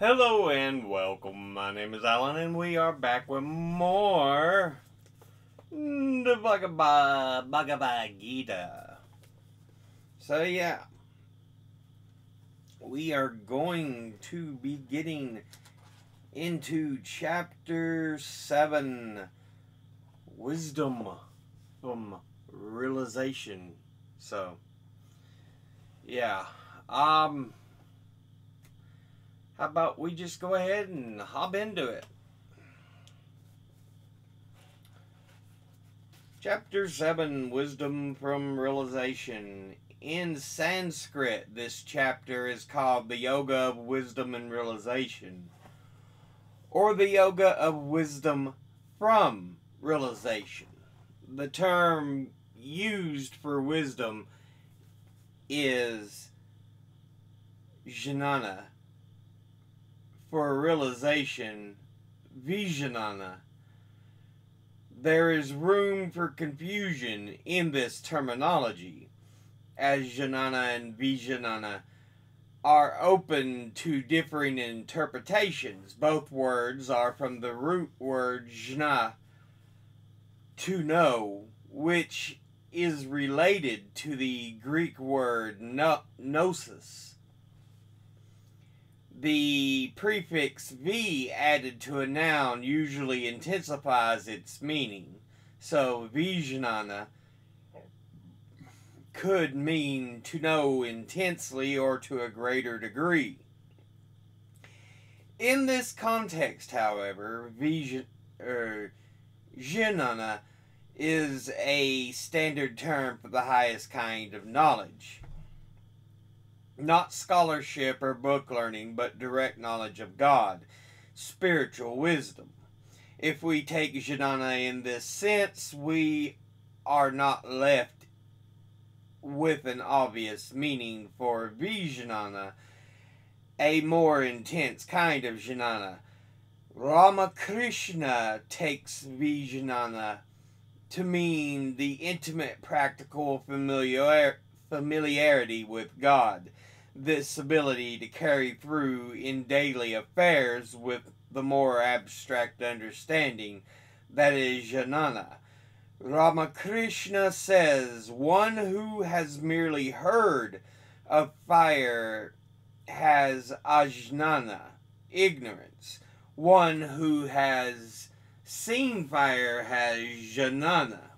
Hello and welcome. My name is Alan and we are back with more the Bhagavad Gita. So yeah, we are going to be getting into chapter 7, Wisdom from Realization. So yeah, how about we just go ahead and hop into it. Chapter 7, Wisdom from Realization. In Sanskrit, this chapter is called the Yoga of Wisdom and Realization, or the Yoga of Wisdom from Realization. The term used for wisdom is jnana. For realization, vijnana. There is room for confusion in this terminology, as jnana and vijnana are open to differing interpretations. Both words are from the root word jna, to know, which is related to the Greek word gnosis. The prefix V added to a noun usually intensifies its meaning. So vijnana could mean to know intensely or to a greater degree. In this context, however, jnana is a standard term for the highest kind of knowledge. Not scholarship or book learning, but direct knowledge of God, spiritual wisdom. If we take jnana in this sense, we are not left with an obvious meaning for vijnana, a more intense kind of jnana. Ramakrishna takes vijnana to mean the intimate practical familiarity with God. This ability to carry through in daily affairs with the more abstract understanding that is jnana. Ramakrishna says, one who has merely heard of fire has ajnana, ignorance. One who has seen fire has jnana.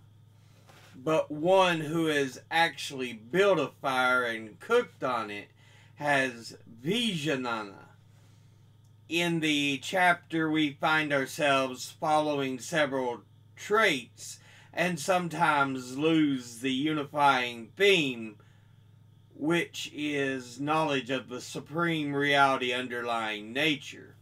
But one who has actually built a fire and cooked on it has vijnana. In the chapter, we find ourselves following several traits and sometimes lose the unifying theme, which is knowledge of the supreme reality underlying nature.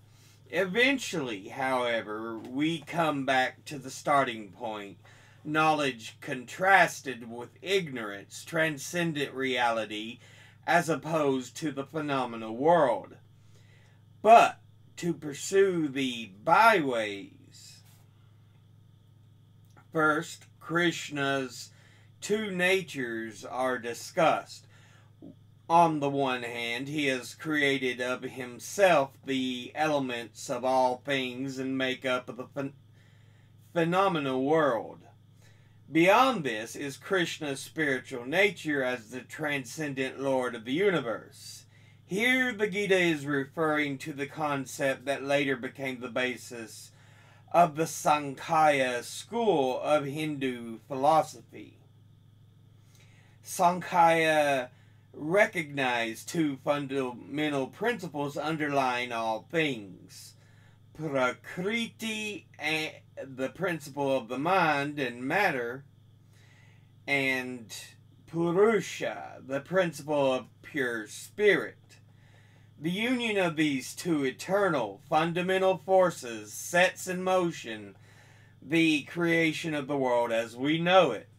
Eventually, however, we come back to the starting point. Knowledge contrasted with ignorance, transcendent reality, as opposed to the phenomenal world. But to pursue the byways, first, Krishna's two natures are discussed. On the one hand, he has created of himself the elements of all things and make up of the phenomenal world. Beyond this is Krishna's spiritual nature as the transcendent Lord of the universe. Here the Gita is referring to the concept that later became the basis of the Sankhya school of Hindu philosophy. Sankhya recognized two fundamental principles underlying all things. Prakriti, the principle of the mind and matter, and Purusha, the principle of pure spirit. The union of these two eternal, fundamental forces sets in motion the creation of the world as we know it.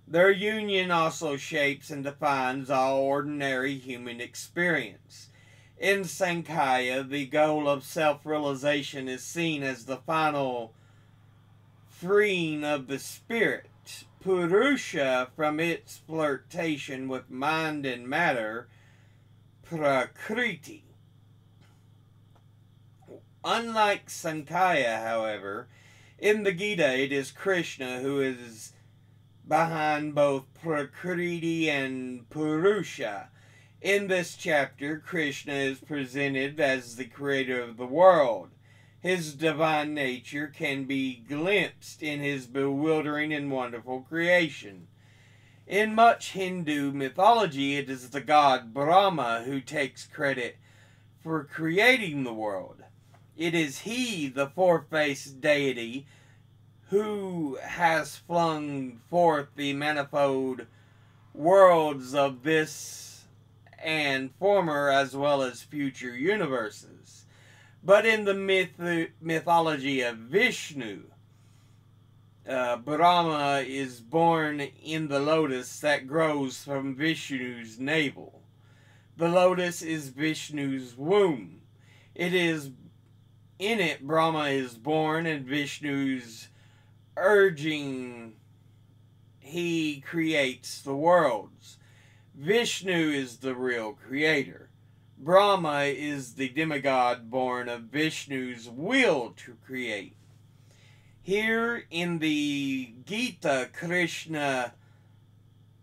Their union also shapes and defines all ordinary human experience. In Sankhya, the goal of self-realization is seen as the final freeing of the spirit. Purusha, from its flirtation with mind and matter, Prakriti. Unlike Sankhya, however, in the Gita it is Krishna who is behind both Prakriti and Purusha. In this chapter, Krishna is presented as the creator of the world. His divine nature can be glimpsed in his bewildering and wonderful creation. In much Hindu mythology, it is the god Brahma who takes credit for creating the world. It is he, the four-faced deity, who has flung forth the manifold worlds of this and former as well as future universes. But in the mythology of Vishnu, Brahma is born in the lotus that grows from Vishnu's navel. The lotus is Vishnu's womb. It is in it Brahma is born, and Vishnu's urging he creates the worlds. Vishnu is the real creator. Brahma is the demigod born of Vishnu's will to create. Here in the Gita, Krishna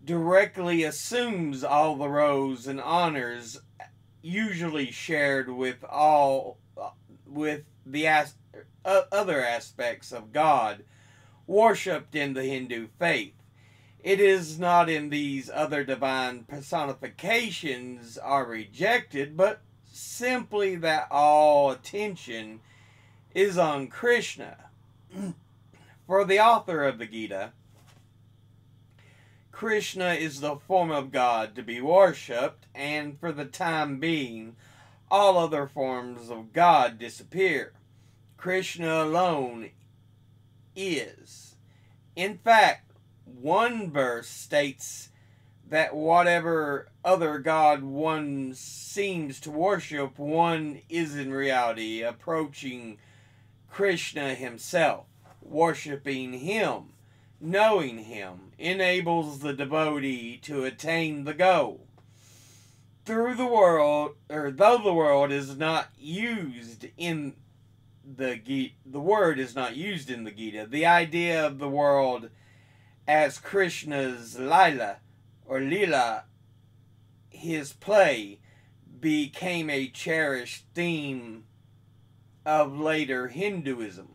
directly assumes all the roles and honors usually shared with the other aspects of God worshipped in the Hindu faith. It is not in these other divine personifications are rejected, but simply that all attention is on Krishna. For the author of the Gita, Krishna is the form of God to be worshipped, and for the time being, all other forms of God disappear. Krishna alone is. In fact, one verse states that whatever other god one seems to worship, one is in reality approaching Krishna himself. Worshipping him, knowing him, enables the devotee to attain the goal. Though the world is not used in the Gita, the word is not used in the Gita, the idea of the world as Krishna's Lila, or Lila, his play, became a cherished theme of later Hinduism.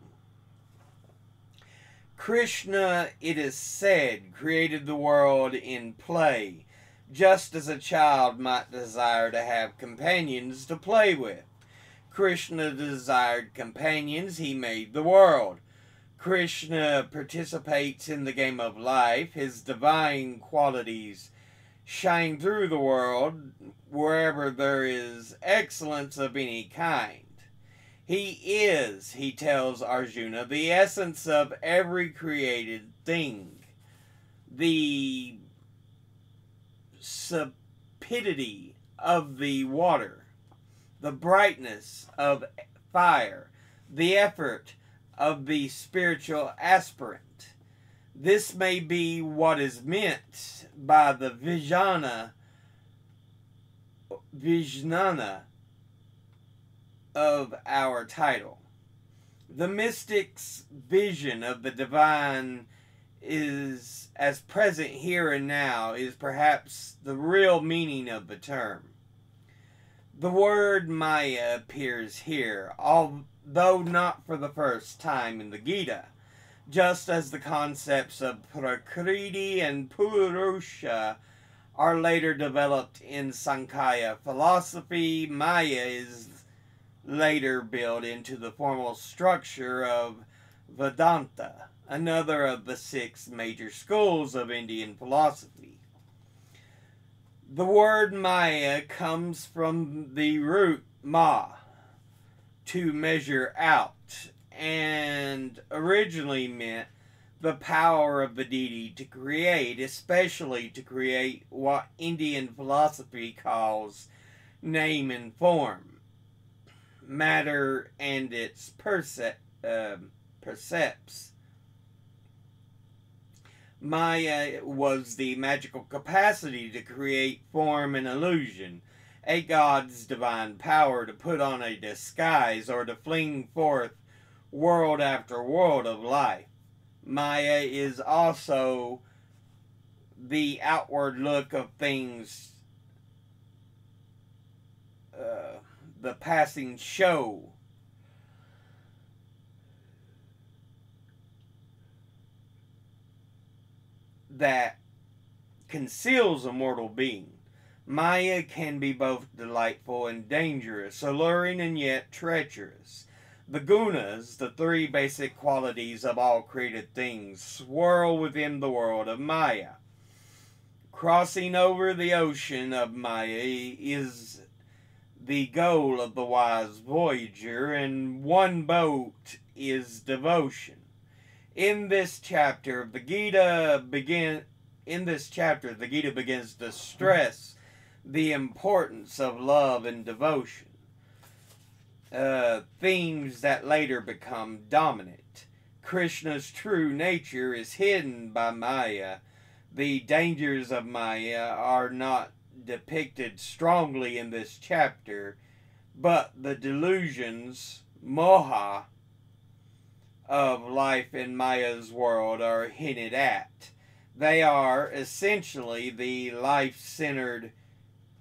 Krishna, it is said, created the world in play, just as a child might desire to have companions to play with. Krishna desired companions, he made the world. Krishna participates in the game of life. His divine qualities shine through the world wherever there is excellence of any kind. He is, he tells Arjuna, the essence of every created thing. The sapidity of the water, the brightness of fire, the effort of the spiritual aspirant. This may be what is meant by the Vijnana of our title. The mystic's vision of the divine is as present here and now is perhaps the real meaning of the term. The word Maya appears here, although not for the first time in the Gita. Just as the concepts of Prakriti and Purusha are later developed in Sankhya philosophy, Maya is later built into the formal structure of Vedanta, another of the 6 major schools of Indian philosophy. The word Maya comes from the root ma, to measure out, and originally meant the power of the deity to create, especially to create what Indian philosophy calls name and form, matter and its percepts. Maya was the magical capacity to create form and illusion, a god's divine power to put on a disguise or to fling forth world after world of life. Maya is also the outward look of things, the passing show that conceals a mortal being. Maya can be both delightful and dangerous, alluring and yet treacherous. The gunas, the three basic qualities of all created things, swirl within the world of Maya. Crossing over the ocean of Maya is the goal of the wise voyager, and one boat is devotion. In this chapter, the Gita begins to stress the importance of love and devotion, themes that later become dominant. Krishna's true nature is hidden by Maya. The dangers of Maya are not depicted strongly in this chapter, but the delusions, moha, of life in Maya's world are hinted at. They are essentially the life-centered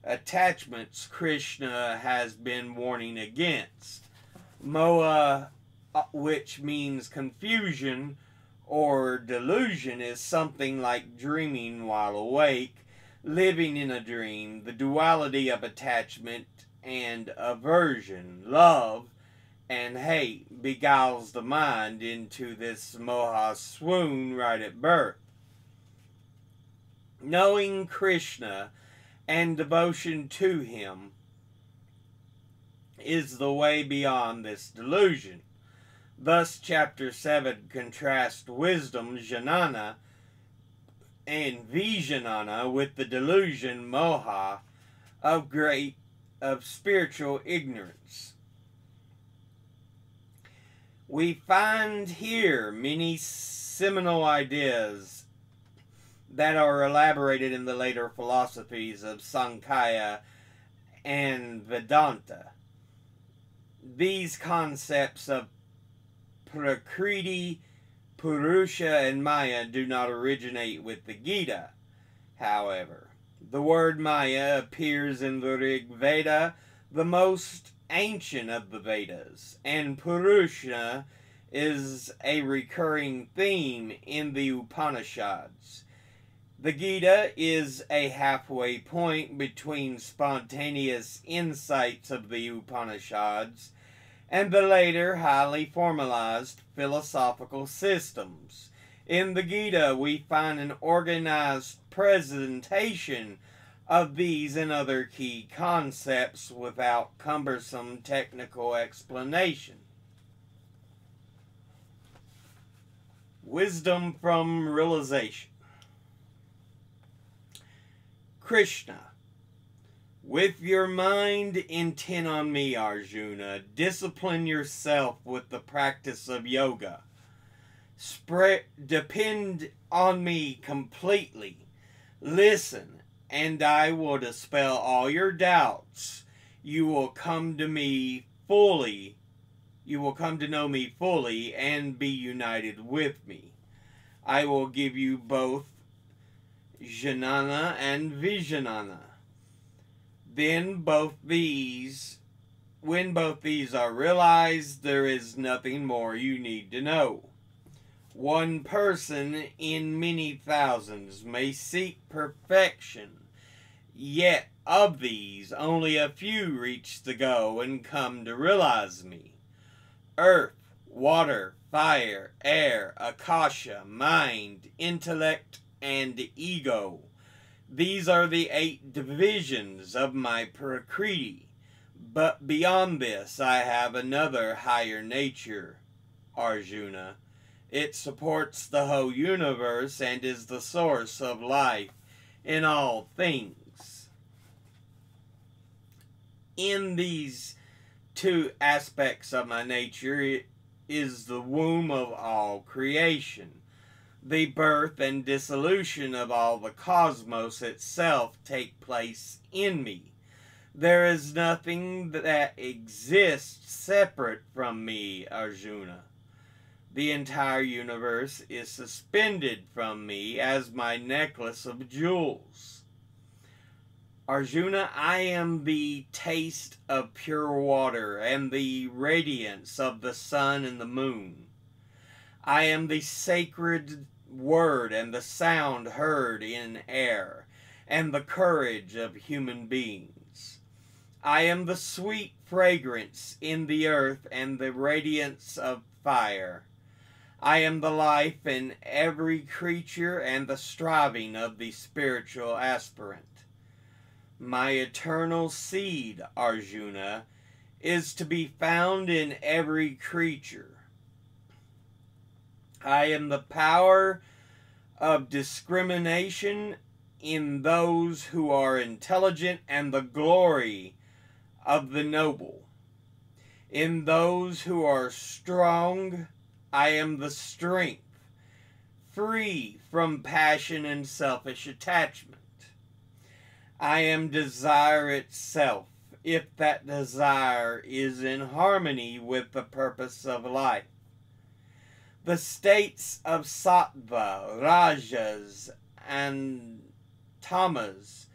attachments Krishna has been warning against. Moha, which means confusion or delusion, is something like dreaming while awake, living in a dream, the duality of attachment and aversion, love and hate beguiles the mind into this moha swoon right at birth. Knowing Krishna and devotion to him is the way beyond this delusion. Thus, chapter 7 contrasts wisdom, jnana, and vijnana with the delusion, moha, of spiritual ignorance. We find here many seminal ideas that are elaborated in the later philosophies of Sankhya and Vedanta. These concepts of Prakriti, Purusha, and Maya do not originate with the Gita, however. The word Maya appears in the Rig Veda, the most ancient of the Vedas, and Purusha is a recurring theme in the Upanishads. The Gita is a halfway point between spontaneous insights of the Upanishads and the later highly formalized philosophical systems. In the Gita, we find an organized presentation of these and other key concepts without cumbersome technical explanation. Wisdom from realization. Krishna. With your mind intent on me, Arjuna, discipline yourself with the practice of yoga. Depend on me completely. Listen, and I will dispel all your doubts. You will come to me fully. You will come to know me fully and be united with me. I will give you both jnana and vijnana. When both these are realized, there is nothing more you need to know. One person in many thousands may seek perfection, yet of these only a few reach the goal and come to realize me. Earth, water, fire, air, akasha, mind, intellect, and ego. These are the 8 divisions of my Prakriti. But beyond this, I have another higher nature, Arjuna. It supports the whole universe and is the source of life in all things. In these 2 aspects of my nature is the womb of all creation. The birth and dissolution of all the cosmos itself take place in me. There is nothing that exists separate from me, Arjuna. The entire universe is suspended from me as my necklace of jewels. Arjuna, I am the taste of pure water and the radiance of the sun and the moon. I am the sacred word and the sound heard in air and the courage of human beings. I am the sweet fragrance in the earth and the radiance of fire. I am the life in every creature and the striving of the spiritual aspirant. My eternal seed, Arjuna, is to be found in every creature. I am the power of discrimination in those who are intelligent and the glory of the noble. In those who are strong, I am the strength, free from passion and selfish attachment. I am desire itself, if that desire is in harmony with the purpose of life. The states of sattva, rajas, and tamas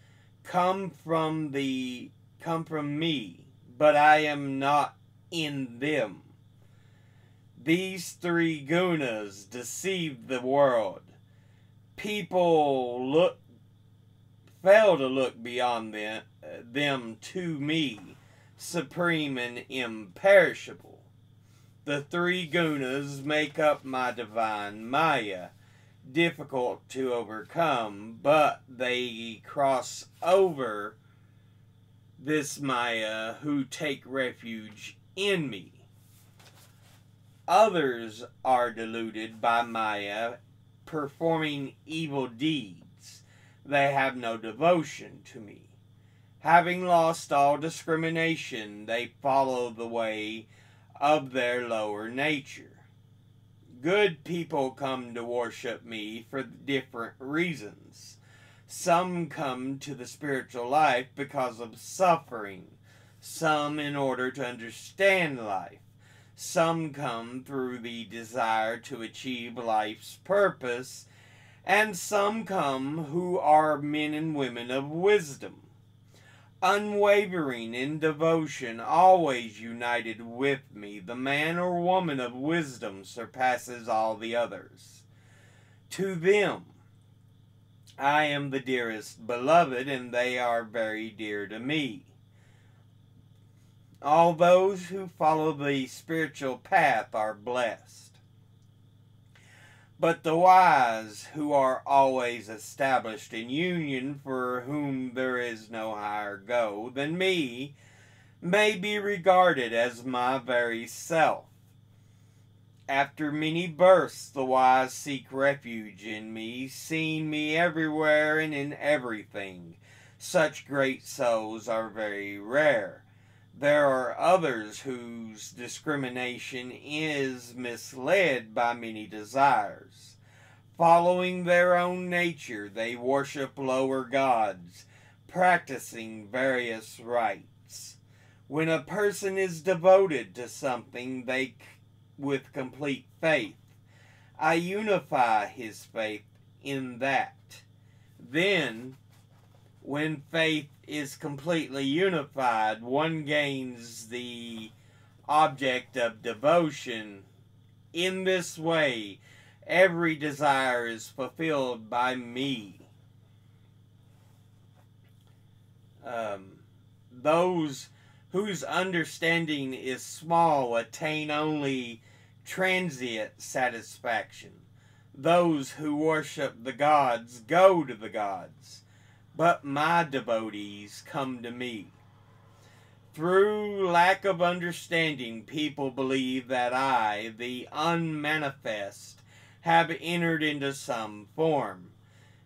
come from me, but I am not in them. These three gunas deceive the world. People fail to look beyond them to me, supreme and imperishable. The three gunas make up my divine Maya, difficult to overcome, but they cross over this Maya who take refuge in me. Others are deluded by Maya, performing evil deeds. They have no devotion to me. Having lost all discrimination, they follow the way of their lower nature. Good people come to worship me for different reasons. Some come to the spiritual life because of suffering, some in order to understand life. Some come through the desire to achieve life's purpose, and some come who are men and women of wisdom, unwavering in devotion, always united with me. The man or woman of wisdom surpasses all the others. To them, I am the dearest beloved, and they are very dear to me. All those who follow the spiritual path are blessed. But the wise, who are always established in union, for whom there is no higher goal than me, may be regarded as my very self. After many births, the wise seek refuge in me, seeing me everywhere and in everything. Such great souls are very rare. There are others whose discrimination is misled by many desires. Following their own nature, they worship lower gods, practicing various rites. When a person is devoted to something with complete faith, I unify his faith in that. Then, when faith is completely unified, one gains the object of devotion. In this way, every desire is fulfilled by me. Those whose understanding is small attain only transient satisfaction. Those who worship the gods go to the gods, but my devotees come to me. Through lack of understanding, people believe that I, the unmanifest, have entered into some form.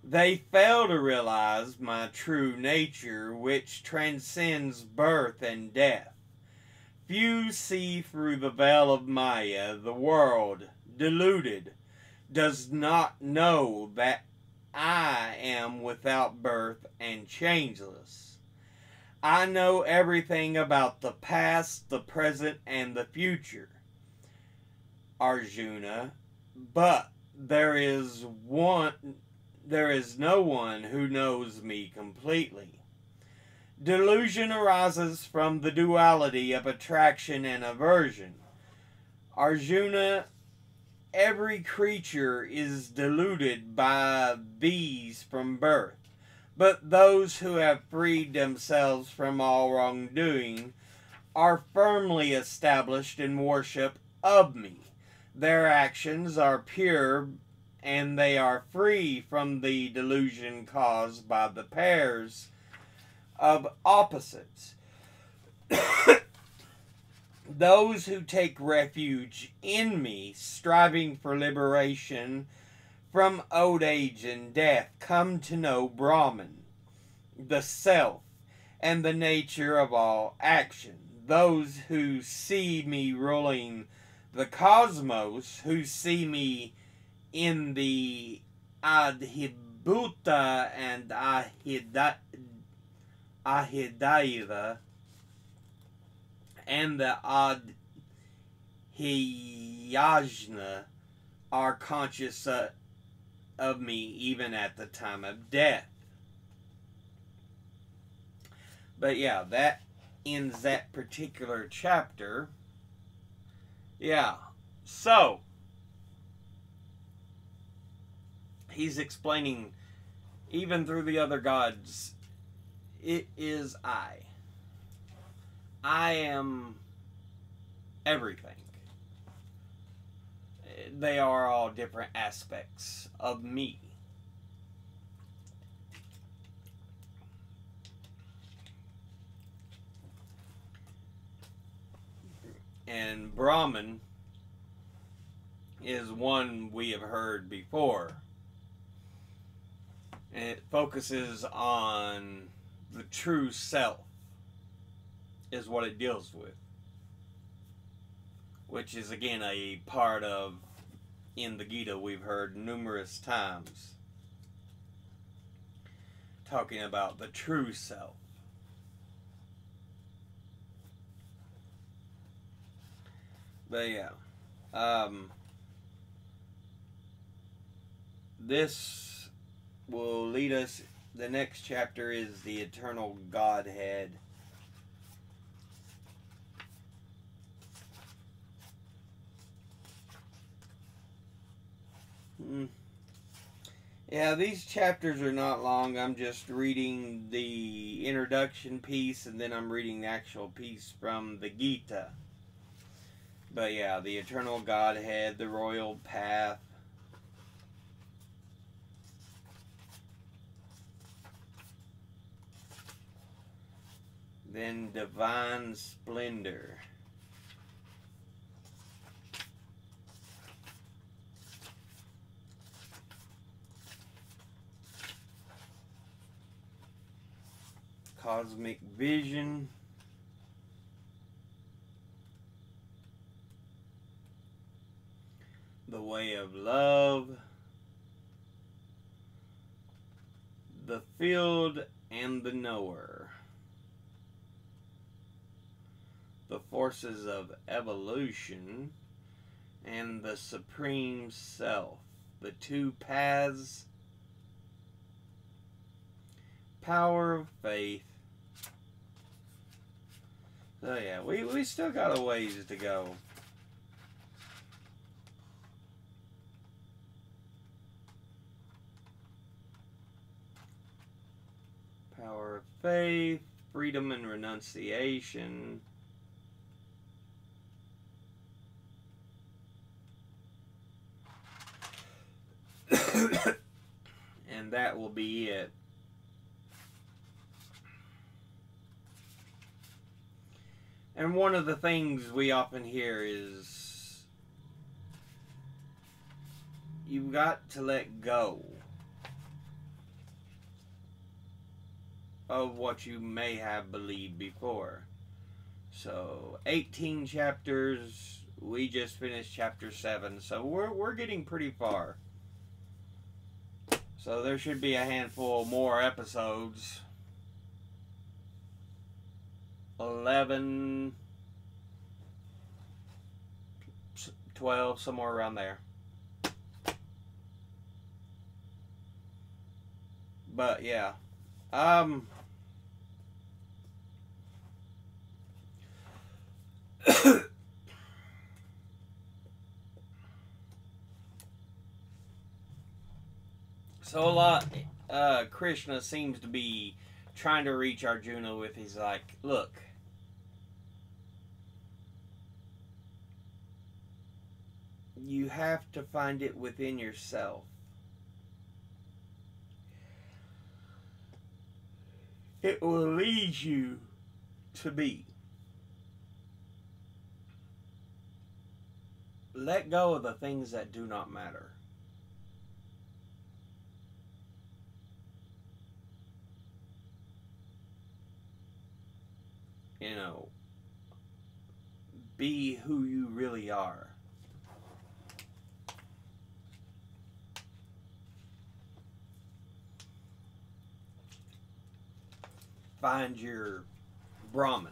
They fail to realize my true nature, which transcends birth and death. Few see through the veil of Maya. The world, deluded, does not know that I am without birth and changeless. I know everything about the past, the present, and the future, Arjuna, but there is no one who knows me completely. Delusion arises from the duality of attraction and aversion. Arjuna, every creature is deluded by these from birth, but those who have freed themselves from all wrongdoing are firmly established in worship of me. Their actions are pure, and they are free from the delusion caused by the pairs of opposites. Those who take refuge in me, striving for liberation from old age and death, come to know Brahman, the self, and the nature of all action. Those who see me ruling the cosmos, who see me in the Adhibhuta and Ahidaiva and the Adhyajna, are conscious of me even at the time of death. But yeah, that ends that particular chapter. Yeah, so he's explaining, even through the other gods, it is I. I am everything. They are all different aspects of me. And Brahman is one we have heard before. And it focuses on the true self, is what it deals with. Which is, again, a part of, in the Gita, we've heard numerous times. Talking about the true self. But yeah, this will lead us, the next chapter is the eternal Godhead. Yeah, these chapters are not long. I'm just reading the introduction piece, and then I'm reading the actual piece from the Gita. But yeah, the eternal Godhead, the royal path. Then divine splendor. Cosmic vision. The way of love. The field and the knower. The forces of evolution and the supreme self. The two paths. Power of faith. So yeah, we still got a ways to go. Power of faith, freedom and renunciation. And that will be it. And one of the things we often hear is, you've got to let go of what you may have believed before. So 18 chapters, we just finished chapter 7, so we're getting pretty far. So there should be a handful more episodes. 11, 12, somewhere around there. But yeah, so a lot, Krishna seems to be trying to reach Arjuna with his like, look, you have to find it within yourself. It will lead you to be. Let go of the things that do not matter. You know, be who you really are. Find your Brahman.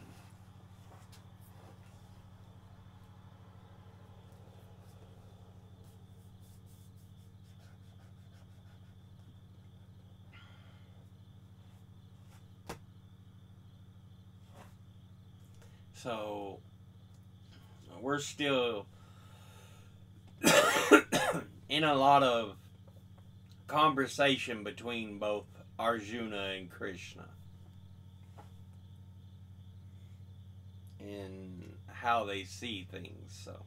So, we're still in a lot of conversation between both Arjuna and Krishna. In how they see things, so.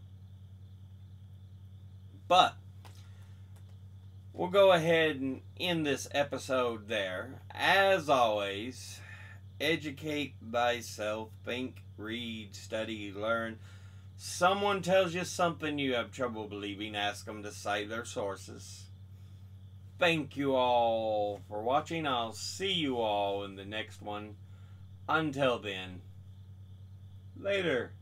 But, we'll go ahead and end this episode there. As always, educate thyself, think, read, study, learn. Someone tells you something you have trouble believing, ask them to cite their sources. Thank you all for watching. I'll see you all in the next one. Until then, later.